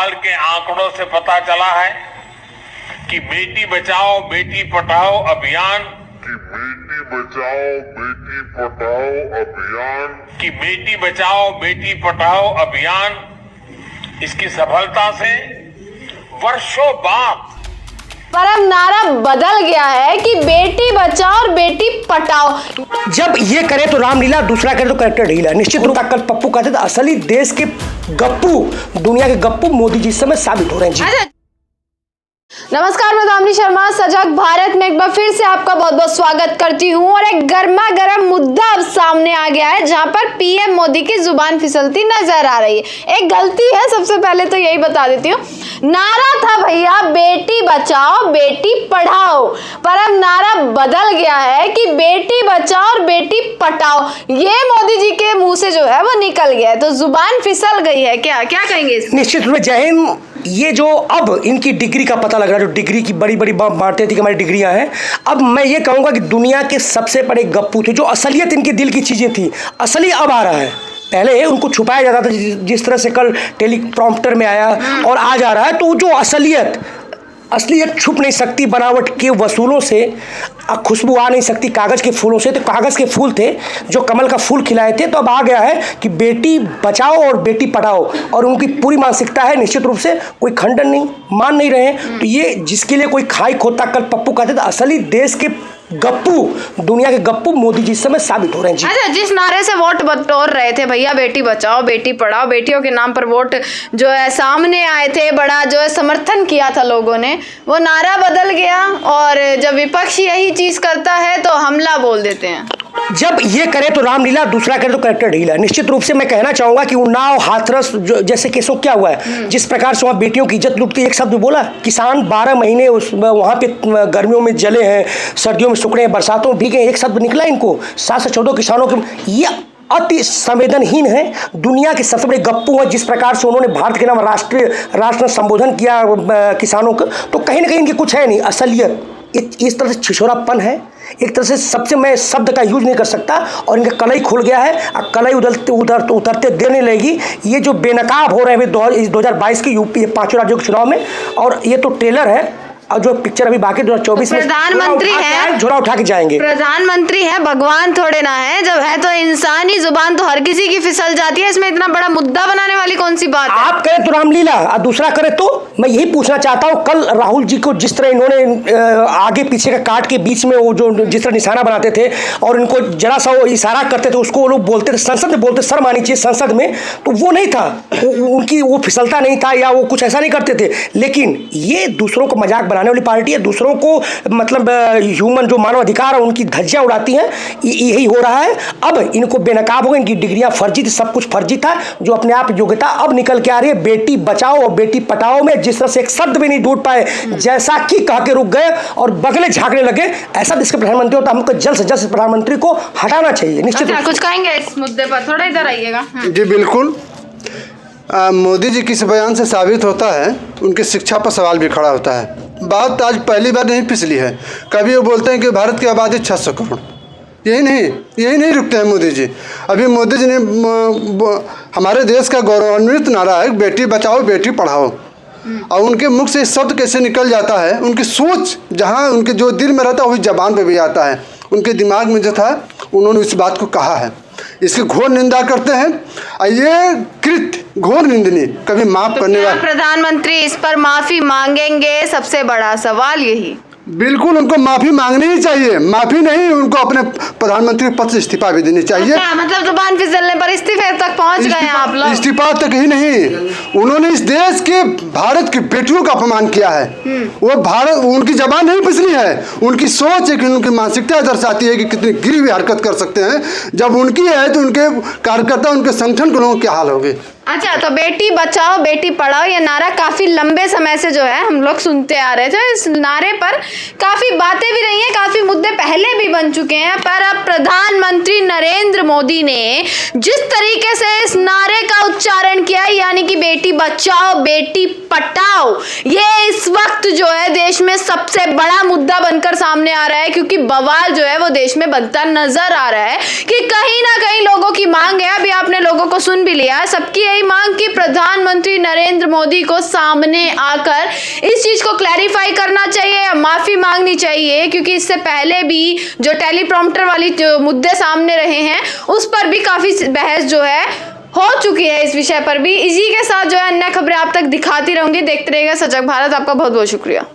साल के आंकड़ों से पता चला है कि बेटी बचाओ बेटी पढ़ाओ अभियान इसकी सफलता से वर्षों बाद पर अब नारा बदल गया है कि बेटी बचाओ और बेटी पढ़ाओ। जब ये करे तो रामलीला, दूसरा करे तो करेक्टर ढीला। निश्चित रूप से कल पप्पू कहते थे असली देश के गप्पू, दुनिया के गप्पू मोदी जी इस समय साबित हो रहे हैं जी। नमस्कार, मैं दामिनी शर्मा सजग भारत में एक बार फिर से आपका बहुत बहुत स्वागत करती हूं और एक गर्मा गर्म मुद्दा अब सामने आ गया है जहां पर पीएम मोदी की जुबान फिसलती नजर आ रही है। एक गलती है, सबसे पहले तो यही बता देती हूँ। नारा था भैया बेटी बचाओ बेटी पढ़ाओ, पर अब नारा बदल गया है कि बेटी बचाओ और बेटी पढ़ाओ। ये मोदी जी के मुंह से जो है वो निकल गया है, तो जुबान फिसल गई है। क्या क्या कहेंगे? निश्चित रूप से जय हिंद। ये जो अब इनकी डिग्री का पता लग रहा है, जो डिग्री की बड़ी बड़ी बांटते थे कि हमारी डिग्रियां हैं, अब मैं ये कहूँगा कि दुनिया के सबसे बड़े गप्पू थे। जो असलियत इनके दिल की चीज़ें थी, असली अब आ रहा है। पहले उनको छुपाया जाता था, जिस तरह से कल टेलीप्रॉम्प्टर में आया और आज आ रहा है, तो जो असलियत छुप नहीं सकती। बनावट के वसूलों से खुशबू आ नहीं सकती, कागज़ के फूलों से। तो कागज़ के फूल थे जो कमल का फूल खिलाए थे, तो अब आ गया है कि बेटी बचाओ और बेटी पढ़ाओ, और उनकी पूरी मानसिकता है। निश्चित रूप से कोई खंडन नहीं, मान नहीं रहे। तो ये जिसके लिए कोई खाई खोता, कल पप्पू कहते थे असली देश के गप्पू, दुनिया के गप्पू मोदी जी इस समय साबित हो रहे हैं जी। अच्छा, जिस नारे से वोट बटोर रहे थे भैया बेटी बचाओ बेटी पढ़ाओ, बेटियों के नाम पर वोट जो है सामने आए थे, बड़ा जो है समर्थन किया था लोगों ने, वो नारा बदल गया और जब विपक्ष यही चीज करता है तो हमला बोल देते हैं। जब ये करे तो रामलीला, दूसरा करे तो करेक्टर ढीला। निश्चित रूप से मैं कहना चाहूँगा कि उन्नाव हाथरस जैसे केसों क्या हुआ है, जिस प्रकार से वहाँ बेटियों की इज्जत लुटती, एक शब्द बोला, किसान 12 महीने उस वहाँ पे गर्मियों में जले हैं, सर्दियों में सुखड़े हैं, बरसातों में भीगे, एक शब्द निकला इनको। 7 से 14 किसानों के, ये अति संवेदनहीन है। दुनिया के सबसे बड़े गप्पू हैं। जिस प्रकार से उन्होंने भारत के नाम राष्ट्र संबोधन किया किसानों का, तो कहीं ना कहीं इनकी कुछ है नहीं असलियत। इस तरह से छिछोरापन है, एक तरह से सबसे मैं शब्द का यूज नहीं कर सकता, और इनका कलई खुल गया है। अब कलई उतरते देर नहीं लगेगी। ये जो बेनकाब हो रहे हैं 2022 के यूपी 5 राज्यों के चुनाव में, और ये तो ट्रेलर है, और जो पिक्चर अभी बाकी 2024 में प्रधानमंत्री है, झोला उठा के जाएंगे। प्रधानमंत्री है, भगवान थोड़े ना है। जब है तो इंसानी जुबान तो हर किसी की फिसल जाती है। इसमें इतना बड़ा मुद्दा बनाने वाली कौन सी बात है? आप करें तो रामलीला और दूसरा करे तो मैं यही पूछना चाहता हूँ, कल राहुल जी को जिस तरह इन्होंने आगे पीछे का काट के बीच में वो जो जिस तरह निशाना बनाते थे और इनको जरा सा वो इशारा करते थे, उसको वो लोग बोलते थे, संसद में बोलते, शर्म आनी चाहिए संसद में, तो वो नहीं था। उनकी वो फिसलता नहीं था या वो कुछ ऐसा नहीं करते थे। लेकिन ये दूसरों को मजाक बनाने वाली पार्टी है, दूसरों को मतलब ह्यूमन जो मानव अधिकार है उनकी धज्जियां उड़ाती हैं। यही हो रहा है। अब इनको बेनकाब हो गए, इनकी डिग्रियां फर्जी थी, सब कुछ फर्जी था। जो अपने आप योग्यता अब निकल के आ रही है बेटी बचाओ और बेटी पढ़ाओ में, जिस तरह से एक शब्द भी नहीं ढूंढ पाए, जैसा कि कह के रुक गए और बगले झांकने लगे। ऐसा देश के प्रधानमंत्री होता, हमको जल्द से जल्द प्रधानमंत्री को हटाना चाहिए। निश्चित कुछ कहेंगे इस मुद्दे पर? थोड़ा इधर आइएगा। जी बिल्कुल। मोदी जी के इस बयान से साबित होता है उनकी शिक्षा पर सवाल भी खड़ा होता है। बात आज पहली बार नहीं पिछली है। कभी वो बोलते हैं कि भारत की आबादी 600 करोड़, यही नहीं रुकते हैं मोदी जी। अभी मोदी जी ने हमारे देश का गौरवान्वित नारा है बेटी बचाओ बेटी पढ़ाओ, और उनके मुख से शब्द कैसे निकल जाता है, उनकी सोच जहाँ उनके जो दिल में रहता है वही जबान पे भी आता है। उनके दिमाग में जो था उन्होंने इस बात को कहा है, इसकी घोर निंदा करते हैं। ये कृत्य घोर निंदनीय, कभी माफ करने वाला। प्रधानमंत्री इस पर माफी मांगेंगे? सबसे बड़ा सवाल यही। बिल्कुल उनको माफी मांगनी ही चाहिए। माफी नहीं, उनको अपने प्रधानमंत्री पद से इस्तीफा भी देनी चाहिए। अच्छा, मतलब जुबान फिसलने पर इस्तीफे तक पहुंच गए आप लोग? इस्तीफा तक ही नहीं, उन्होंने इस देश के भारत की बेटियों का अपमान किया है। वो भारत, उनकी जबान नहीं फिसली है, उनकी सोच है कि उनकी मानसिकता दर्शाती है कि कितनी गिरी हुई हरकत कर सकते हैं। जब उनकी है तो उनके कार्यकर्ता, उनके संगठन के लोगों के हाल होंगे। अच्छा, तो बेटी बचाओ बेटी पढ़ाओ ये नारा काफी लंबे समय से जो है हम लोग सुनते आ रहे थे। इस नारे पर काफी बातें भी रही हैं, काफी मुद्दे पहले भी बन चुके हैं, पर अब प्रधानमंत्री नरेंद्र मोदी ने जिस तरीके से इस नारे का उच्चारण किया, यानी कि बेटी बचाओ बेटी पढ़ाओ, ये इस वक्त जो है देश में सबसे बड़ा मुद्दा बनकर सामने आ रहा है। क्योंकि बवाल जो है वो देश में बनता नजर आ रहा है कि कहीं ना कहीं लोगों की मांग है। अभी आपने लोगों को सुन भी लिया, सबकी यही मांग की प्रधानमंत्री नरेंद्र मोदी को सामने आकर इस चीज को क्लैरिफाई करना चाहिए या माफी मांगनी चाहिए, क्योंकि इससे पहले भी जो टेलीप्रॉम्प्टर वाली जो मुद्दे सामने रहे हैं उस पर भी काफी बहस जो है हो चुकी है। इस विषय पर भी इसी के साथ जो है अन्य खबरें आप तक दिखाती रहूंगी। देखते रहिएगा सजग भारत। आपका बहुत बहुत शुक्रिया।